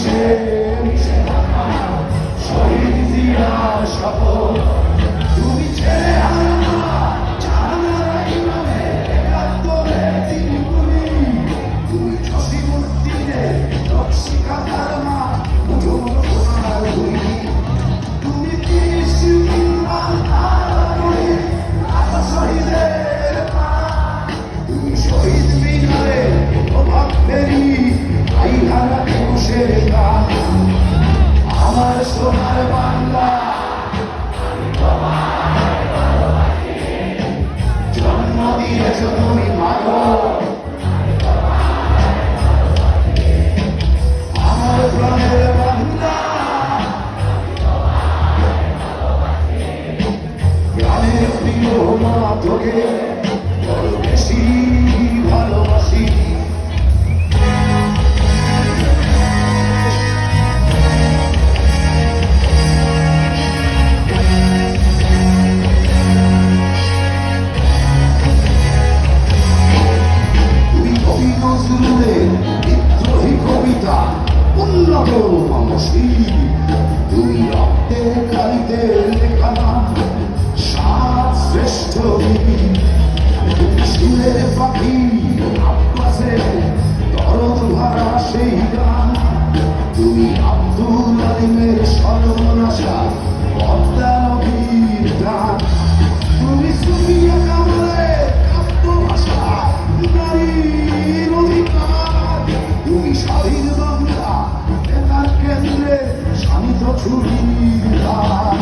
মিশে মিশে থাকা শহীদ জিয়ার শপথ তুমি ছেড়ে আনা জানার ইমামে একাত্তরে তিনি তুমি জসিমুদ্দিনের রক্ষিকাতার মা মুজুর সোনার দুই তুমি শহীদের মা তুমি শহীদ মিনারে প্রভাব ফেরি আইহারা পুরুষের গান আমার সোনার বাংলা জন্ম দিয়েছ তুমি মাগো আমার প্রাণের বাংলা প্রাণের প্রিয় মা তোকে বড় বেশি ভালোবাসি বিদ্রোহী কবিতা উন্নত মানসী তুমি রক্তের কালিতে লেখা নাম সাত শ্রেষ্ঠ সুরের পাখি আব্বাসের দরদ ভরা সেই গান তুমি আব্দুল আলিমের সর্বনাশা পদ্মা নদীর গান তুমি সুফিয়া কামালের কাব্য ভাষা নারীর অধিকার তুমি স্বাধীন বাংলা নেতার কেন্দ্রে শান্ত ছুরির ধার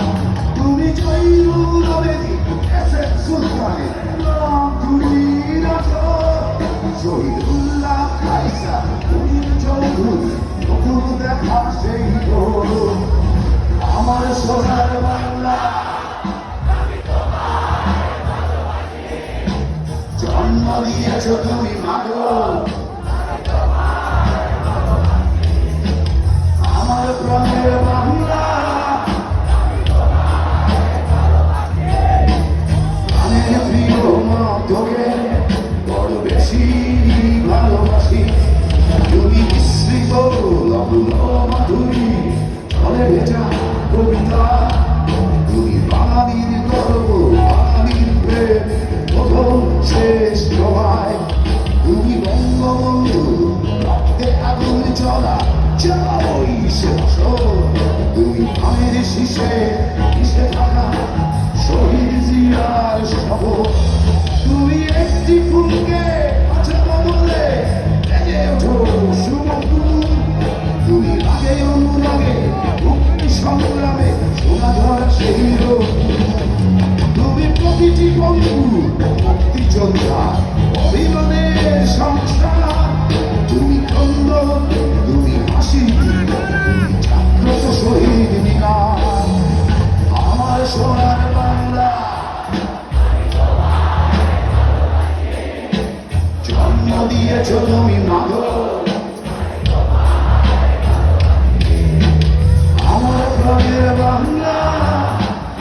তুমি জয়নুল আবেদী এসএস সুলতানের রামধুনির আচর শহীদুল্লাহ কায়সা মুনির চৌধুরী নতুন দেখা সেই গোল আমার সোনার বাংলা জন্ম দিয়েছ তুমি মাগো আমার প্রাণের বাংলা প্রাণের প্রিয় মা তোকে বড় বেশি ভালোবাসি তুমি মিশ্রিত লগ্ন মাধুরী ফলে ভেজা কবিতা তুমি বাঙালির গর্ব বাঙালির প্রেম প্রথম শেষ তোমায় তুমি বঙ্গবন্ধু রক্তে আগুন চলা চাই সে বছর তুমি ধানের শীষে মিশে থাকা শহীদ জিয়ার শপথ তুমি একটি ফুলকে আছে বদলে বেজে ওঠো সুমধুর তুমি রাগে অনুরাগে মুক্তি সংগ্রামে শোনা ধরা সেই তুমি প্রতিটি বন্ধু মুক্তিযোদ্ধা অভিমানের সংসার তুমি খন্দন তুমি হাসি তুমি জাগ্রত শহীদ মিনার আমার সোনার বাংলা জন্ম দিয়েছ তুমি মাগো আমার প্রাণের বাংলা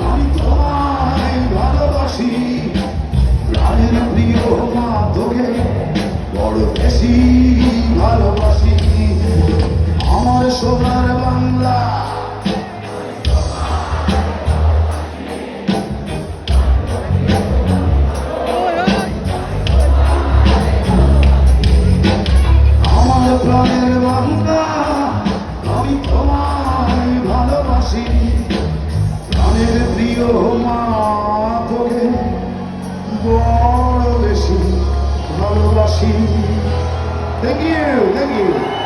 আমি তোমায় ভালোবাসি প্রাণের প্রিয় মা তোকে বড় বেশি ভালোবাসি আমার সোনার বাংলা আমার প্রাণের বাংলা আমি তোমায় ভালোবাসি প্রাণের প্রিয় মা তোকে বড় বেশি ভালোবাসি। Thank you.